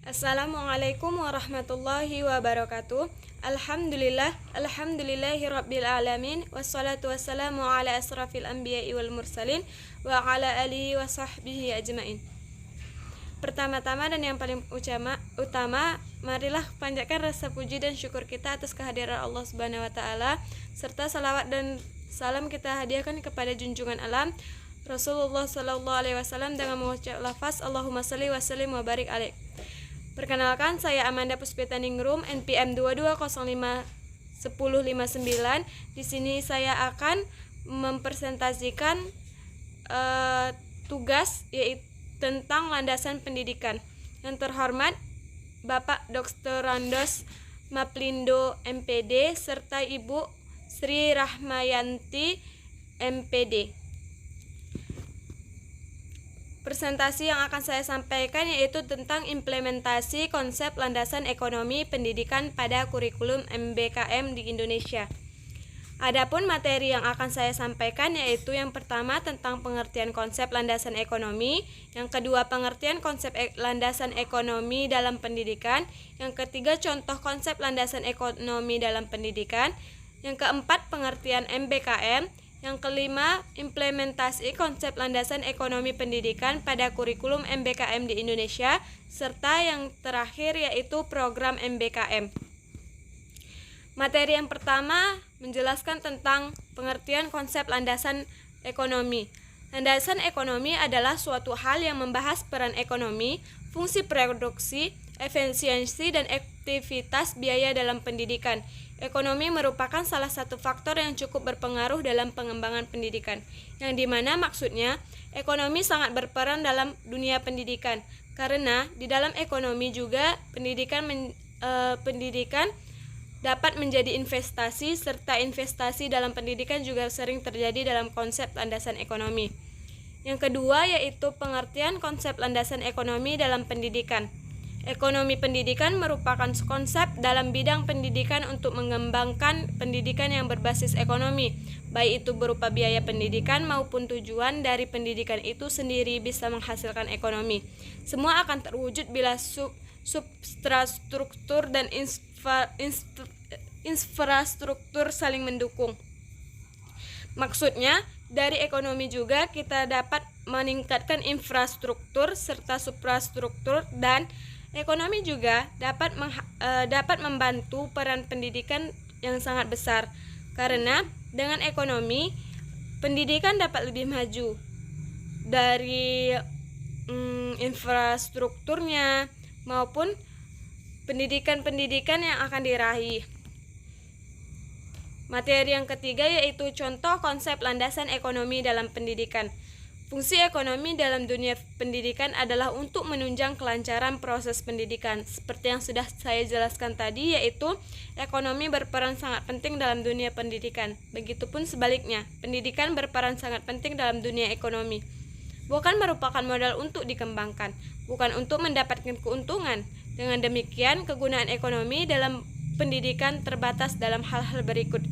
Assalamualaikum warahmatullahi wabarakatuh. Alhamdulillahirabbil alamin, wassalatu wassalamu ala asrafil anbiya'i wal mursalin wa ala alihi wa sahbihi ajmain. Pertama-tama dan yang paling utama, marilah panjatkan rasa puji dan syukur kita atas kehadiran Allah Subhanahu wa taala, serta salawat dan salam kita hadiahkan kepada junjungan alam Rasulullah sallallahu alaihi wasallam dengan mengucap lafaz Allahumma shalli wa sallim wa barik alaih. Perkenalkan, saya Amanda Puspitaningrum, NPM 22051059. Di sini saya akan mempresentasikan tugas yaitu tentang landasan pendidikan. Yang terhormat Bapak Dr. Randos Maplindo MPD serta Ibu Sri Rahmayanti MPD. Presentasi yang akan saya sampaikan yaitu tentang implementasi konsep landasan ekonomi pendidikan pada kurikulum MBKM di Indonesia. Adapun materi yang akan saya sampaikan yaitu yang pertama tentang pengertian konsep landasan ekonomi, yang kedua pengertian konsep landasan ekonomi dalam pendidikan, yang ketiga contoh konsep landasan ekonomi dalam pendidikan, yang keempat pengertian MBKM, yang kelima, implementasi konsep landasan ekonomi pendidikan pada kurikulum MBKM di Indonesia, serta yang terakhir yaitu program MBKM. Materi yang pertama menjelaskan tentang pengertian konsep landasan ekonomi. Landasan ekonomi adalah suatu hal yang membahas peran ekonomi, fungsi produksi, efisiensi, dan aktivitas biaya dalam pendidikan. Ekonomi merupakan salah satu faktor yang cukup berpengaruh dalam pengembangan pendidikan, yang dimana maksudnya ekonomi sangat berperan dalam dunia pendidikan, karena di dalam ekonomi juga pendidikan dapat menjadi investasi, serta investasi dalam pendidikan juga sering terjadi dalam konsep landasan ekonomi. Yang kedua yaitu pengertian konsep landasan ekonomi dalam pendidikan. Ekonomi pendidikan merupakan konsep dalam bidang pendidikan untuk mengembangkan pendidikan yang berbasis ekonomi, baik itu berupa biaya pendidikan maupun tujuan dari pendidikan itu sendiri bisa menghasilkan ekonomi. Semua akan terwujud bila substruktur dan infrastruktur saling mendukung. Maksudnya, dari ekonomi juga kita dapat meningkatkan infrastruktur serta suprastruktur, dan ekonomi juga dapat membantu peran pendidikan yang sangat besar, karena dengan ekonomi pendidikan dapat lebih maju dari infrastrukturnya maupun pendidikan yang akan diraih. Materi yang ketiga yaitu contoh konsep landasan ekonomi dalam pendidikan. Fungsi ekonomi dalam dunia pendidikan adalah untuk menunjang kelancaran proses pendidikan. Seperti yang sudah saya jelaskan tadi, yaitu ekonomi berperan sangat penting dalam dunia pendidikan. Begitupun sebaliknya, pendidikan berperan sangat penting dalam dunia ekonomi. Bukan merupakan modal untuk dikembangkan, bukan untuk mendapatkan keuntungan. Dengan demikian, kegunaan ekonomi dalam pendidikan terbatas dalam hal-hal berikut.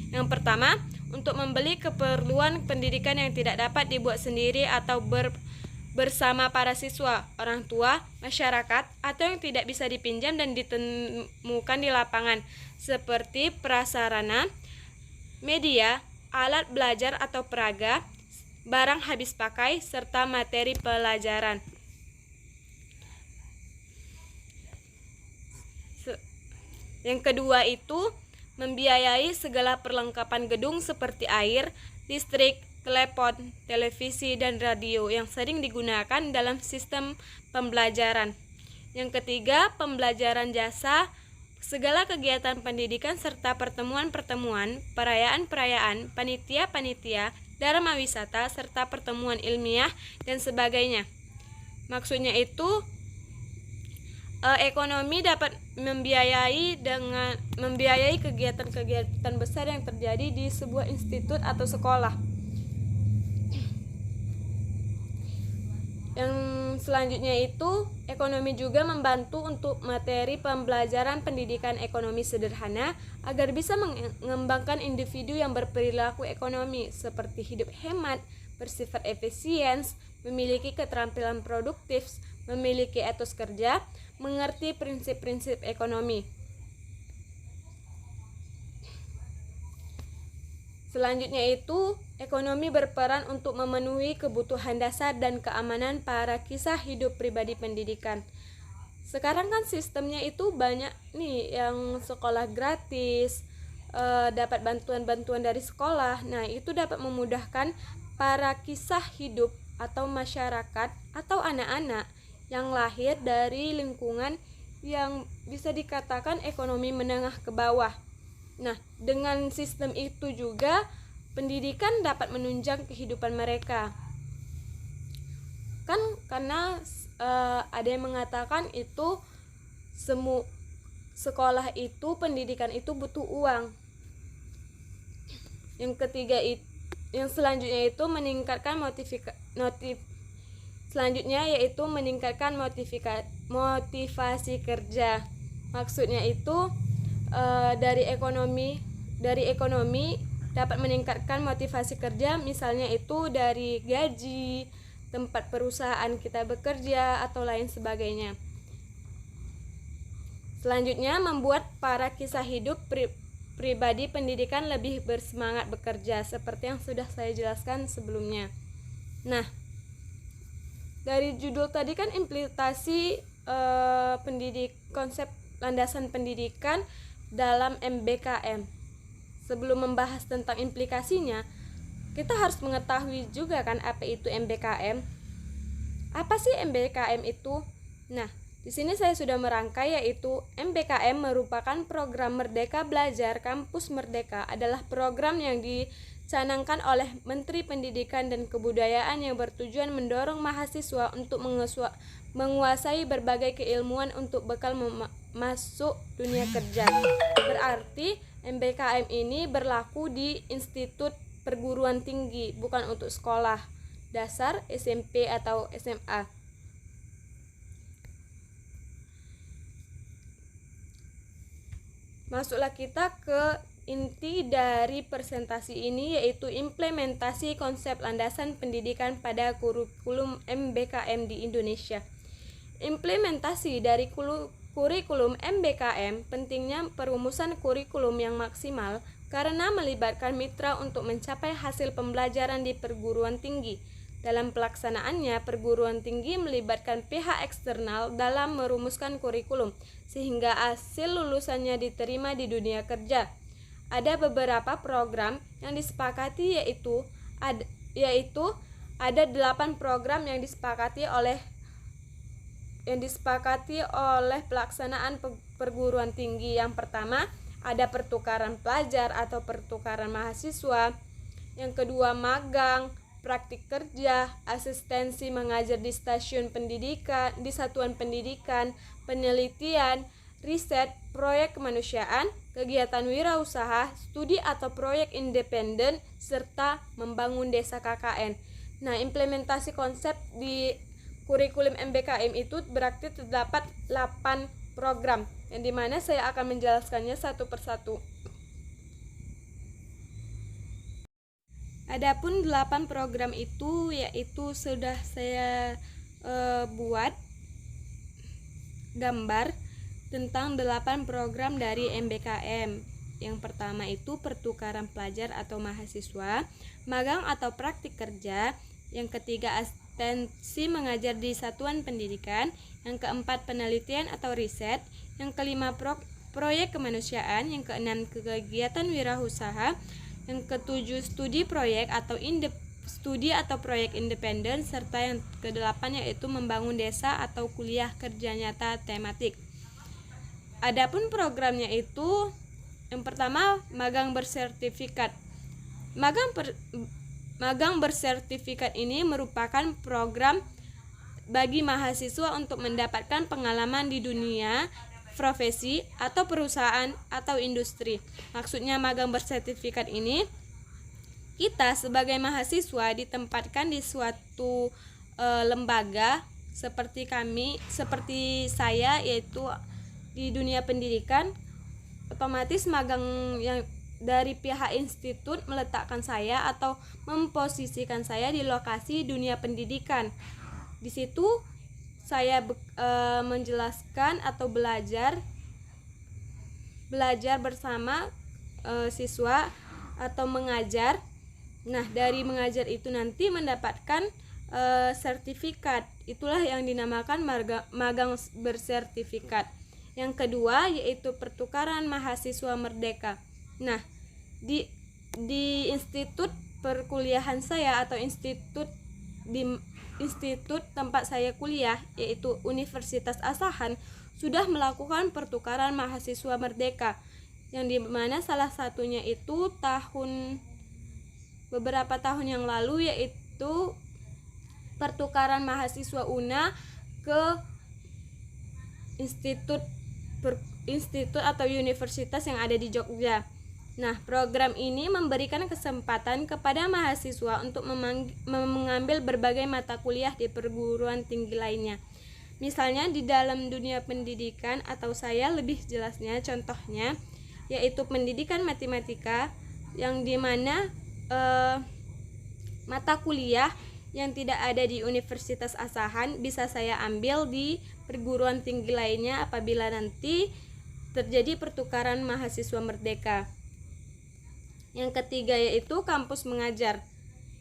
Yang pertama, untuk membeli keperluan pendidikan yang tidak dapat dibuat sendiri atau bersama para siswa, orang tua, masyarakat, atau yang tidak bisa dipinjam dan ditemukan di lapangan, seperti prasarana, media, alat belajar atau peraga, barang habis pakai, serta materi pelajaran. Yang kedua itu membiayai segala perlengkapan gedung seperti air, listrik, telepon, televisi, dan radio yang sering digunakan dalam sistem pembelajaran. Yang ketiga, pembelajaran jasa, segala kegiatan pendidikan serta pertemuan-pertemuan, perayaan-perayaan, panitia-panitia, dharma wisata, serta pertemuan ilmiah, dan sebagainya. Maksudnya itu, ekonomi dapat membiayai kegiatan-kegiatan besar yang terjadi di sebuah institut atau sekolah. Yang selanjutnya itu, ekonomi juga membantu untuk materi pembelajaran pendidikan ekonomi sederhana agar bisa mengembangkan individu yang berperilaku ekonomi seperti hidup hemat, bersifat efisien, memiliki keterampilan produktif, memiliki etos kerja, mengerti prinsip-prinsip ekonomi. Selanjutnya itu, ekonomi berperan untuk memenuhi kebutuhan dasar dan keamanan para kisah hidup pribadi pendidikan. Sekarang kan sistemnya itu banyak nih yang sekolah gratis, dapat bantuan-bantuan dari sekolah. Nah, itu dapat memudahkan para kisah hidup atau masyarakat atau anak-anak yang lahir dari lingkungan yang bisa dikatakan ekonomi menengah ke bawah. Nah, dengan sistem itu juga pendidikan dapat menunjang kehidupan mereka. Kan karena ada yang mengatakan itu sekolah itu, pendidikan itu butuh uang. Yang ketiga yang selanjutnya itu meningkatkan motivasi kerja. Maksudnya itu dari ekonomi dapat meningkatkan motivasi kerja, misalnya itu dari gaji, tempat perusahaan kita bekerja atau lain sebagainya. Selanjutnya, membuat para kisah hidup pribadi pendidikan lebih bersemangat bekerja, seperti yang sudah saya jelaskan sebelumnya. Nah, dari judul tadi kan implementasi konsep landasan pendidikan dalam MBKM. Sebelum membahas tentang implikasinya, kita harus mengetahui juga kan apa itu MBKM. Apa sih MBKM itu? Nah, di sini saya sudah merangkai, yaitu MBKM merupakan program Merdeka Belajar Kampus Merdeka, adalah program yang dicanangkan oleh Menteri Pendidikan dan Kebudayaan yang bertujuan mendorong mahasiswa untuk menguasai berbagai keilmuan untuk bekal masuk dunia kerja. Berarti MBKM ini berlaku di institut perguruan tinggi, bukan untuk sekolah dasar, SMP atau SMA. Masuklah kita ke inti dari presentasi ini, yaitu implementasi konsep landasan pendidikan pada kurikulum MBKM di Indonesia. Implementasi dari kurikulum MBKM, pentingnya perumusan kurikulum yang maksimal karena melibatkan mitra untuk mencapai hasil pembelajaran di perguruan tinggi. Dalam pelaksanaannya, perguruan tinggi melibatkan pihak eksternal dalam merumuskan kurikulum, sehingga hasil lulusannya diterima di dunia kerja. Ada beberapa program yang disepakati, yaitu ada 8 program yang disepakati oleh pelaksanaan perguruan tinggi. Yang pertama, ada pertukaran pelajar atau pertukaran mahasiswa. Yang kedua, magang, praktik kerja, asistensi mengajar di stasiun pendidikan, di satuan pendidikan, penelitian, riset, proyek kemanusiaan, kegiatan wirausaha, studi atau proyek independen, serta membangun desa KKN. Nah, implementasi konsep di kurikulum MBKM itu berarti terdapat 8 program, yang dimana saya akan menjelaskannya satu persatu. Adapun 8 program itu, yaitu sudah saya buat gambar tentang 8 program dari MBKM. Yang pertama itu pertukaran pelajar atau mahasiswa, magang atau praktik kerja. Yang ketiga, asistensi mengajar di satuan pendidikan. Yang keempat, penelitian atau riset. Yang kelima, proyek kemanusiaan. Yang keenam, kegiatan wirausaha. Yang ketujuh, studi proyek atau proyek independen. Serta yang kedelapan yaitu membangun desa atau kuliah kerja nyata tematik. Adapun programnya itu, yang pertama, magang bersertifikat. Magang bersertifikat ini merupakan program bagi mahasiswa untuk mendapatkan pengalaman di dunia profesi atau perusahaan atau industri. Maksudnya magang bersertifikat ini, kita sebagai mahasiswa ditempatkan di suatu lembaga seperti saya, yaitu di dunia pendidikan. Otomatis magang yang dari pihak institut meletakkan saya atau memposisikan saya di lokasi dunia pendidikan. Di situ saya menjelaskan atau belajar bersama siswa atau mengajar. Nah, dari mengajar itu nanti mendapatkan sertifikat. Itulah yang dinamakan magang bersertifikat. Yang kedua yaitu pertukaran mahasiswa merdeka. Nah, di institut perkuliahan saya atau institut tempat saya kuliah, yaitu Universitas Asahan, sudah melakukan pertukaran mahasiswa merdeka, yang dimana salah satunya itu beberapa tahun yang lalu, yaitu pertukaran mahasiswa UNA ke institut atau universitas yang ada di Jogja. Nah, program ini memberikan kesempatan kepada mahasiswa untuk mengambil berbagai mata kuliah di perguruan tinggi lainnya. Misalnya di dalam dunia pendidikan, atau saya lebih jelasnya contohnya, yaitu pendidikan matematika, yang dimana mata kuliah yang tidak ada di Universitas Asahan bisa saya ambil di perguruan tinggi lainnya apabila nanti terjadi pertukaran mahasiswa merdeka. Yang ketiga yaitu kampus mengajar.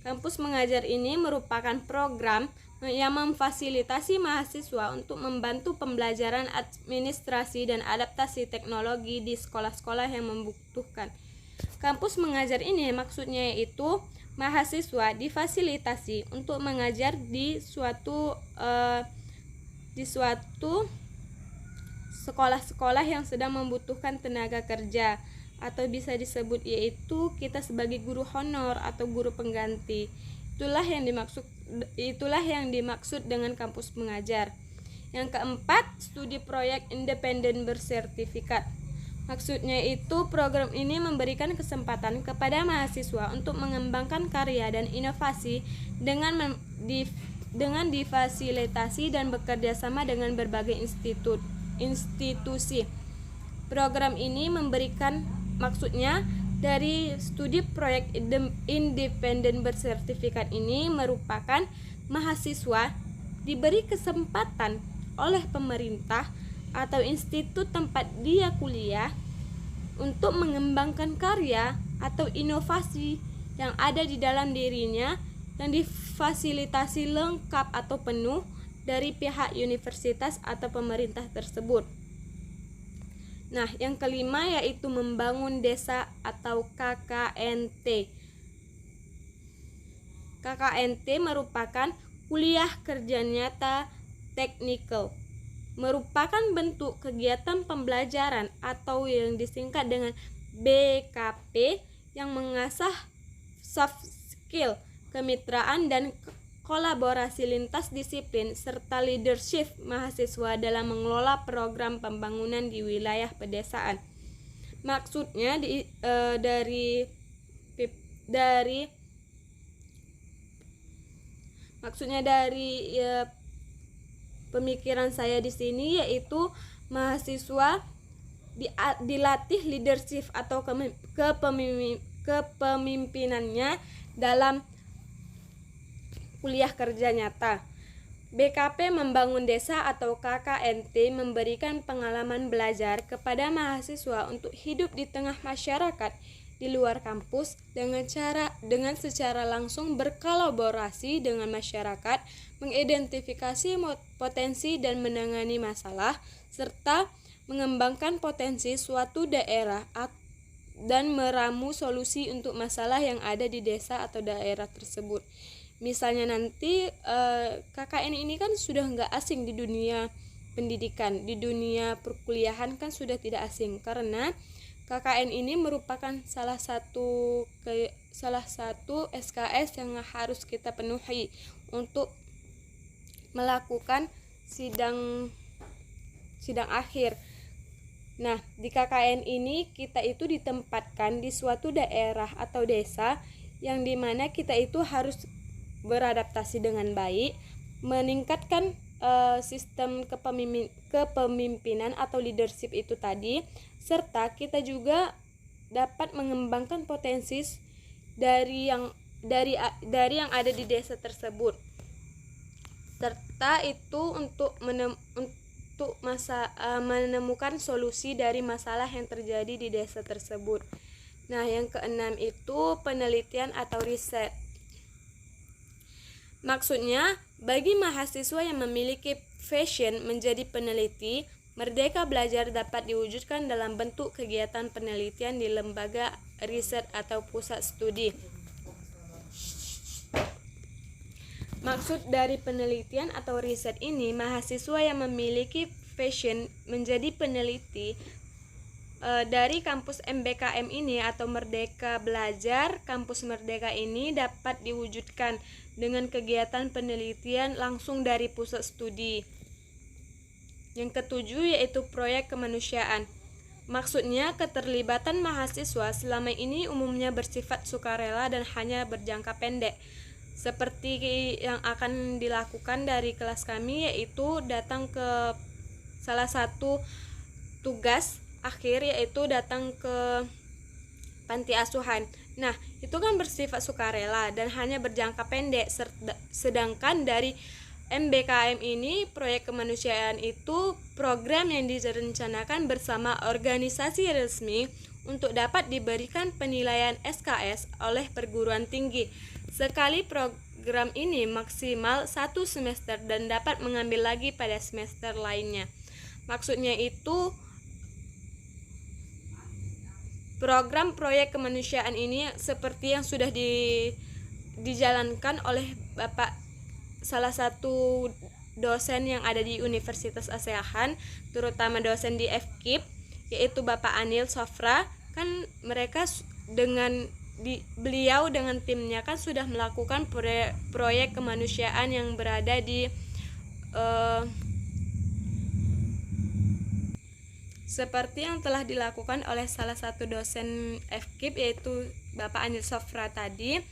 Kampus mengajar ini merupakan program yang memfasilitasi mahasiswa untuk membantu pembelajaran administrasi dan adaptasi teknologi di sekolah-sekolah yang membutuhkan. Kampus mengajar ini maksudnya yaitu mahasiswa difasilitasi untuk mengajar di suatu sekolah-sekolah yang sedang membutuhkan tenaga kerja, atau bisa disebut yaitu kita sebagai guru honor atau guru pengganti. Itulah yang dimaksud dengan kampus mengajar. Yang keempat, studi proyek independen bersertifikat. Maksudnya itu program ini memberikan kesempatan kepada mahasiswa untuk mengembangkan karya dan inovasi dengan difasilitasi dan bekerja sama dengan berbagai institusi. Program ini maksudnya dari studi proyek independen bersertifikat ini merupakan mahasiswa diberi kesempatan oleh pemerintah atau institut tempat dia kuliah untuk mengembangkan karya atau inovasi yang ada di dalam dirinya yang difasilitasi lengkap atau penuh dari pihak universitas atau pemerintah tersebut. Nah, yang kelima yaitu membangun desa atau KKNT. KKNT merupakan kuliah kerja nyata teknikal. Merupakan bentuk kegiatan pembelajaran atau yang disingkat dengan BKP yang mengasah soft skill, kemitraan dan kolaborasi lintas disiplin serta leadership mahasiswa dalam mengelola program pembangunan di wilayah pedesaan. Maksudnya dari pemikiran saya di sini yaitu mahasiswa dilatih leadership atau kepemimpinannya dalam kuliah kerja nyata. BKP membangun desa atau KKNT memberikan pengalaman belajar kepada mahasiswa untuk hidup di tengah masyarakat di luar kampus dengan secara langsung berkolaborasi dengan masyarakat, mengidentifikasi potensi dan menangani masalah, serta mengembangkan potensi suatu daerah dan meramu solusi untuk masalah yang ada di desa atau daerah tersebut. Misalnya nanti KKN ini kan sudah nggak asing di dunia pendidikan, di dunia perkuliahan kan sudah tidak asing, karena KKN ini merupakan salah satu SKS yang harus kita penuhi untuk melakukan sidang akhir. Nah, di KKN ini kita itu ditempatkan di suatu daerah atau desa yang dimana kita itu harus beradaptasi dengan baik, meningkatkan sistem kepemimpinan atau leadership itu tadi, serta kita juga dapat mengembangkan potensi dari yang ada di desa tersebut. serta itu untuk menemukan solusi dari masalah yang terjadi di desa tersebut. Nah, yang keenam itu penelitian atau riset. Maksudnya, bagi mahasiswa yang memiliki passion menjadi peneliti, Merdeka Belajar dapat diwujudkan dalam bentuk kegiatan penelitian di lembaga riset atau pusat studi. Maksud dari penelitian atau riset ini, mahasiswa yang memiliki passion menjadi peneliti dari kampus MBKM ini atau Merdeka Belajar, kampus Merdeka ini dapat diwujudkan dengan kegiatan penelitian langsung dari pusat studi. Yang ketujuh yaitu proyek kemanusiaan. Maksudnya, keterlibatan mahasiswa selama ini umumnya bersifat sukarela dan hanya berjangka pendek. Seperti yang akan dilakukan dari kelas kami, yaitu datang ke salah satu tugas akhir, yaitu datang ke panti asuhan. Nah, itu kan bersifat sukarela dan hanya berjangka pendek. Sedangkan dari MBKM ini, proyek kemanusiaan itu program yang direncanakan bersama organisasi resmi untuk dapat diberikan penilaian SKS oleh perguruan tinggi. Sekali program ini maksimal 1 semester dan dapat mengambil lagi pada semester lainnya. Maksudnya itu, program proyek kemanusiaan ini seperti yang sudah dijalankan oleh Bapak salah satu dosen yang ada di Universitas Asean, terutama dosen di FKIP, yaitu Bapak Anil Sofra. Kan mereka beliau dengan timnya kan sudah melakukan proyek kemanusiaan yang berada di seperti yang telah dilakukan oleh salah satu dosen FKIP, yaitu Bapak Anil Sofra tadi.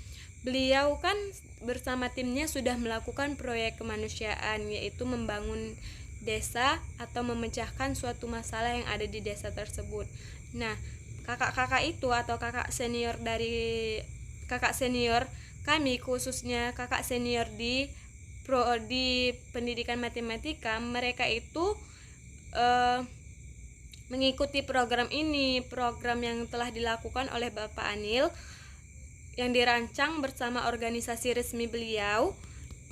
Beliau kan bersama timnya sudah melakukan proyek kemanusiaan, yaitu membangun desa atau memecahkan suatu masalah yang ada di desa tersebut. Nah, kakak-kakak itu atau kakak senior kami, khususnya kakak senior di prodi pendidikan matematika, mereka itu mengikuti program ini, program yang telah dilakukan oleh Bapak Anil yang dirancang bersama organisasi resmi beliau.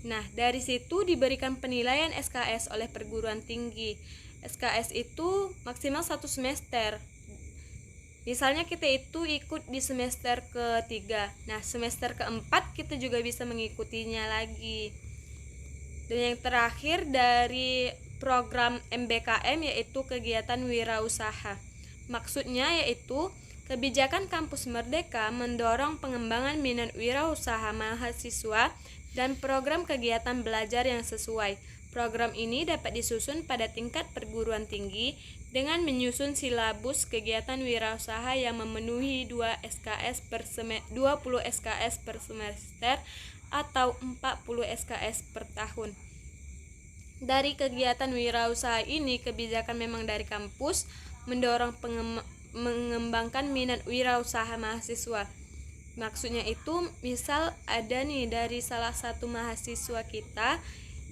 Nah, dari situ diberikan penilaian SKS oleh perguruan tinggi. SKS itu maksimal 1 semester. Misalnya kita itu ikut di semester ketiga, nah semester keempat kita juga bisa mengikutinya lagi. Dan yang terakhir dari program MBKM yaitu kegiatan wirausaha. Maksudnya yaitu kebijakan kampus Merdeka mendorong pengembangan minat wirausaha mahasiswa dan program kegiatan belajar yang sesuai. Program ini dapat disusun pada tingkat perguruan tinggi dengan menyusun silabus kegiatan wirausaha yang memenuhi 20 SKS per semester atau 40 SKS per tahun. Dari kegiatan wirausaha ini, kebijakan memang dari kampus mendorong mengembangkan minat wirausaha mahasiswa. Maksudnya itu, misal ada nih dari salah satu mahasiswa kita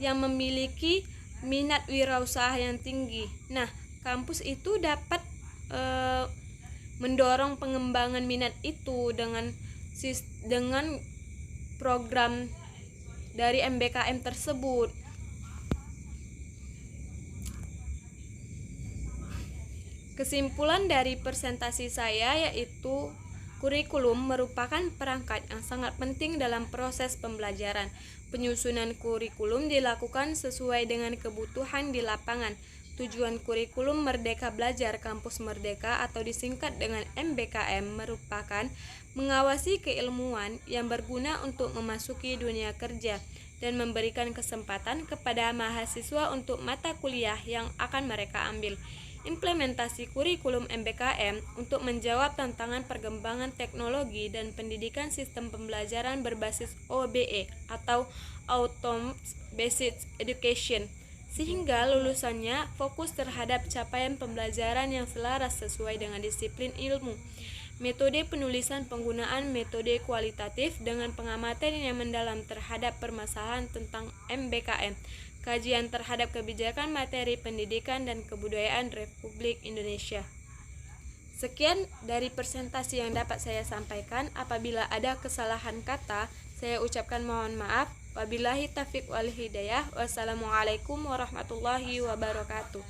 yang memiliki minat wirausaha yang tinggi. Nah, kampus itu dapat mendorong pengembangan minat itu dengan program dari MBKM tersebut. Kesimpulan dari presentasi saya yaitu kurikulum merupakan perangkat yang sangat penting dalam proses pembelajaran. Penyusunan kurikulum dilakukan sesuai dengan kebutuhan di lapangan. Tujuan kurikulum Merdeka Belajar Kampus Merdeka atau disingkat dengan MBKM merupakan mengawasi keilmuan yang berguna untuk memasuki dunia kerja dan memberikan kesempatan kepada mahasiswa untuk mata kuliah yang akan mereka ambil. Implementasi kurikulum MBKM untuk menjawab tantangan perkembangan teknologi dan pendidikan sistem pembelajaran berbasis OBE atau Outcome Based Education sehingga lulusannya fokus terhadap capaian pembelajaran yang selaras sesuai dengan disiplin ilmu. Metode penulisan penggunaan metode kualitatif dengan pengamatan yang mendalam terhadap permasalahan tentang MBKM, kajian terhadap kebijakan materi pendidikan dan kebudayaan Republik Indonesia. Sekian dari presentasi yang dapat saya sampaikan. Apabila ada kesalahan kata, saya ucapkan mohon maaf. Wabillahi taufiq wal hidayah. Wassalamualaikum warahmatullahi wabarakatuh.